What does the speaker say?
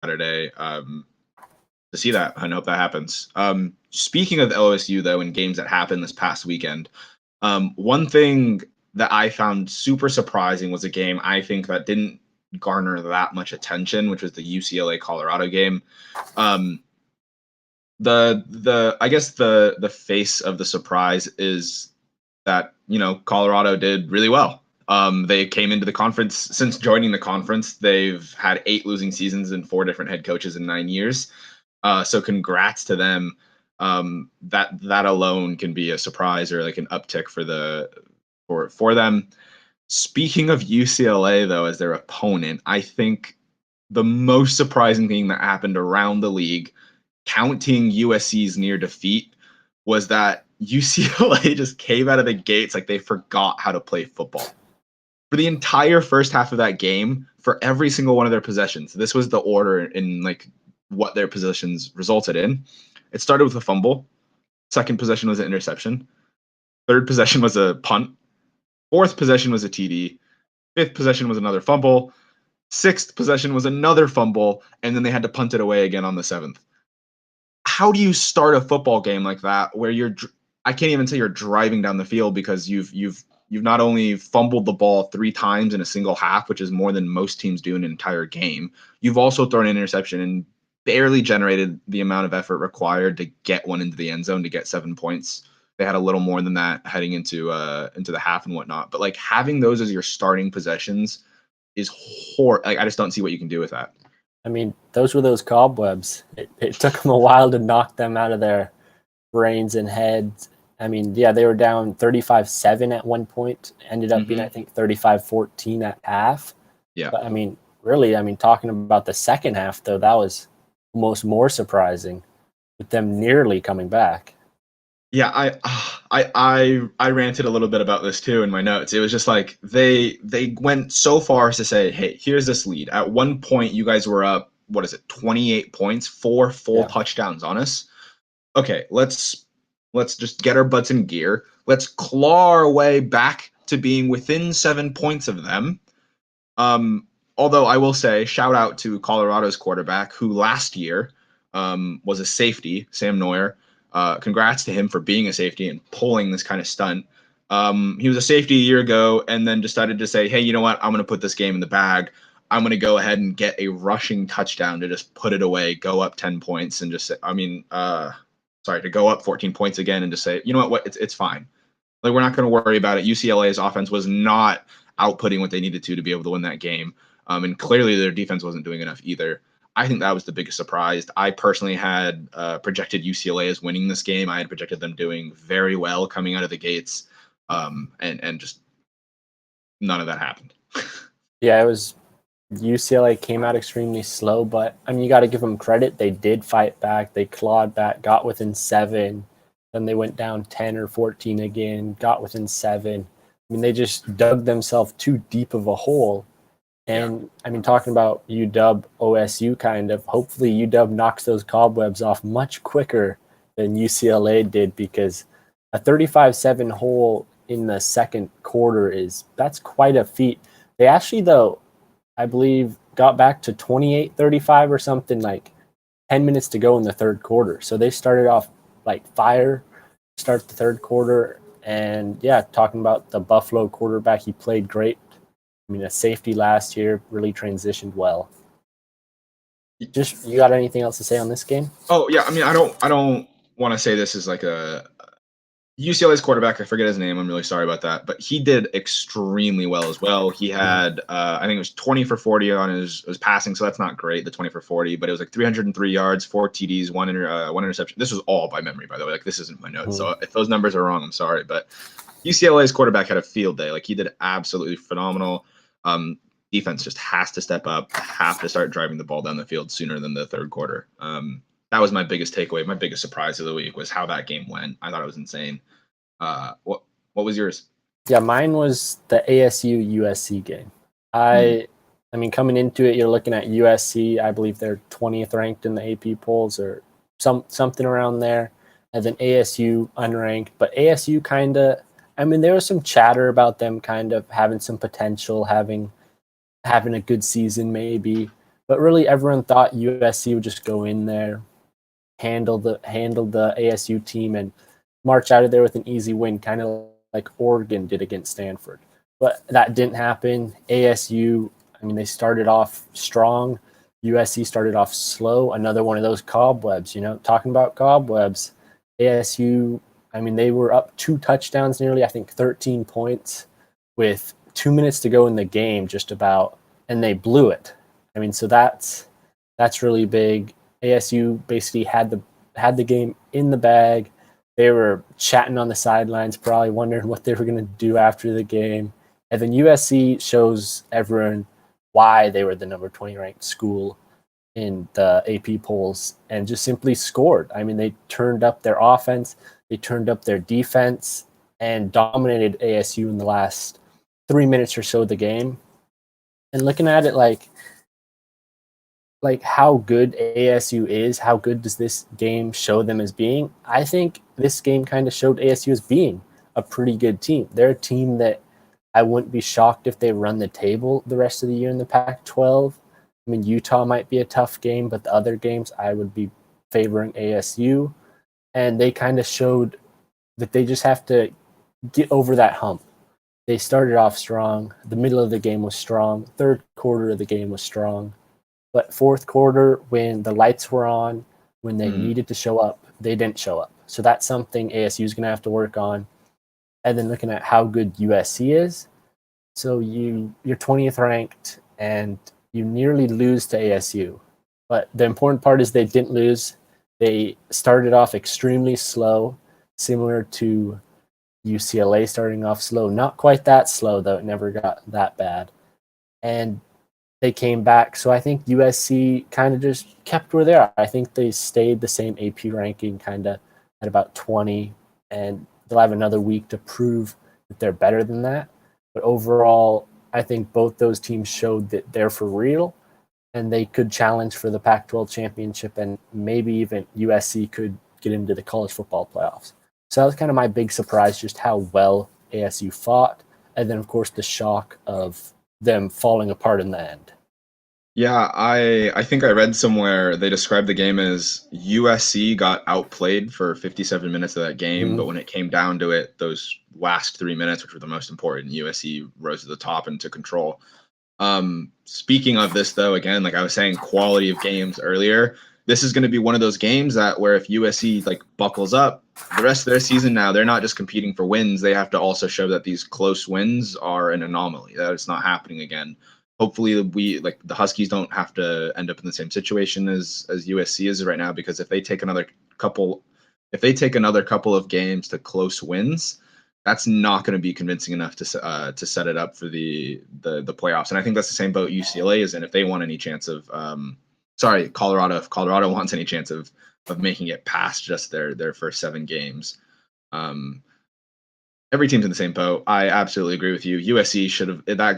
Saturday to see that. I hope that happens. Speaking of LSU, though, in games that happened this past weekend, one thing that I found super surprising was a game I think that didn't garner that much attention, which was the UCLA Colorado game. I guess the face of the surprise is that Colorado did really well. They came into the conference. Since joining the conference, they've had 8 losing seasons and 4 different head coaches in 9 years. So congrats to them. That alone can be a surprise or like an uptick for them. Speaking of UCLA, though, as their opponent, I think the most surprising thing that happened around the league, counting USC's near defeat, was that UCLA just came out of the gates like they forgot how to play football. For the entire first half of that game, for every single one of their possessions, this was the order in like what their possessions resulted in. It started with a fumble. Second possession was an interception. Third possession was a punt. Fourth possession was a TD. Fifth possession was another fumble. Sixth possession was another fumble, and then they had to punt it away again on the 7th. How do you start a football game like that where I can't even say you're driving down the field because you've not only fumbled the ball 3 times in a single half, which is more than most teams do in an entire game. You've also thrown an interception and barely generated the amount of effort required to get one into the end zone to get 7 points. They had a little more than that heading into the half and whatnot. But like having those as your starting possessions is horrible. Like I just don't see what you can do with that. I mean, those were those cobwebs. It took them a while to knock them out of their brains and heads. I mean, yeah, they were down 35-7 at one point. Ended up being, I think, 35-14 at half. Yeah. But I mean, really, talking about the second half, though, that was almost more surprising with them nearly coming back. Yeah, I ranted a little bit about this too in my notes. It was just like they went so far as to say, hey, here's this lead. At one point, you guys were up, 28 points, 4 full touchdowns on us. Okay, let's just get our butts in gear. Let's claw our way back to being within 7 points of them. Although I will say, shout out to Colorado's quarterback, who last year was a safety, Sam Neuer. Congrats to him for being a safety and pulling this kind of stunt. He was a safety a year ago and then decided to say, hey, you know what? I'm going to put this game in the bag. I'm going to go ahead and get a rushing touchdown to just put it away, go up 10 points and just say, to go up 14 points again and just say, you know what? It's fine. Like, we're not going to worry about it. UCLA's offense was not outputting what they needed to be able to win that game. And clearly their defense wasn't doing enough either. I think that was the biggest surprise. I personally had projected UCLA as winning this game. I had projected them doing very well coming out of the gates, and just none of that happened. Yeah, it was UCLA came out extremely slow, but you got to give them credit. They did fight back. They clawed back, got within 7. Then they went down 10 or 14 again, got within 7. They just dug themselves too deep of a hole. And talking about UW, OSU kind of, hopefully UW knocks those cobwebs off much quicker than UCLA did, because a 35-7 hole in the second quarter that's quite a feat. They actually, though, I believe got back to 28-35 or something, like 10 minutes to go in the third quarter. So they started off like fire, start the third quarter. And yeah, talking about the Buffalo quarterback, he played great. A safety last year, really transitioned well. Just, you got anything else to say on this game? Oh yeah, I don't want to say this is like a UCLA's quarterback. I forget his name. I'm really sorry about that, but he did extremely well as well. He had I think it was 20 for 40 on his passing, so that's not great, the 20 for 40, but it was like 303 yards, 4 TDs, one interception. This was all by memory, by the way. Like, this isn't my notes, so if those numbers are wrong, I'm sorry, but UCLA's quarterback had a field day. Like, he did absolutely phenomenal. Defense just has to step up, have to start driving the ball down the field sooner than the third quarter. That was my biggest takeaway. My biggest surprise of the week was how that game went. I thought it was insane. What was yours? Yeah, mine was the ASU USC game. Coming into it, you're looking at USC. I believe they're 20th ranked in the AP polls or something around there. And then ASU unranked. But ASU kind of, there was some chatter about them kind of having some potential, having a good season maybe. But really, everyone thought USC would just go in there, handle the ASU team, and march out of there with an easy win, kind of like Oregon did against Stanford. But that didn't happen. ASU, I mean, they started off strong. USC started off slow. Another one of those cobwebs, talking about cobwebs. ASU, I mean, they were up 2 touchdowns nearly, I think 13 points with 2 minutes to go in the game, just about, and they blew it. I mean, so that's really big. ASU basically had the game in the bag. They were chatting on the sidelines, probably wondering what they were going to do after the game. And then USC shows everyone why they were the number 20 ranked school in the AP polls and just simply scored. I mean, they turned up their offense, they turned up their defense, and dominated ASU in the last 3 minutes or so of the game. And looking at it like how good ASU is, how good does this game show them as being? I think this game kind of showed ASU as being a pretty good team. They're a team that I wouldn't be shocked if they run the table the rest of the year in the Pac-12. I mean, Utah might be a tough game, but the other games I would be favoring ASU. And they kind of showed that they just have to get over that hump. They started off strong. The middle of the game was strong. Third quarter of the game was strong. But fourth quarter, when the lights were on, when they needed to show up, they didn't show up. So that's something ASU is going to have to work on. And then looking at how good USC is. So you're 20th ranked and you nearly lose to ASU. But the important part is they didn't lose. They started off extremely slow, similar to UCLA starting off slow. Not quite that slow, though. It never got that bad. And they came back. So I think USC kind of just kept where they are. I think they stayed the same AP ranking, kind of at about 20, and they'll have another week to prove that they're better than that. But overall, I think both those teams showed that they're for real, and they could challenge for the Pac-12 championship, and maybe even USC could get into the college football playoffs. So that was kind of my big surprise, just how well ASU fought, and then, of course, the shock of them falling apart in the end. Yeah, I think I read somewhere they described the game as USC got outplayed for 57 minutes of that game, but when it came down to it, those last 3 minutes, which were the most important, USC rose to the top and took control. Speaking of this, though, again, like I was saying, quality of games earlier, this is going to be one of those games that where if USC like buckles up, the rest of their season now, they're not just competing for wins. They have to also show that these close wins are an anomaly, that it's not happening again. Hopefully the Huskies don't have to end up in the same situation as USC is right now, because if they take another couple of games to close wins, that's not going to be convincing enough to set it up for the playoffs. And I think that's the same boat UCLA is in. If they want any chance of Colorado, if Colorado wants any chance of making it past just their first 7 games, every team's in the same boat. I absolutely agree with you. USC should have, that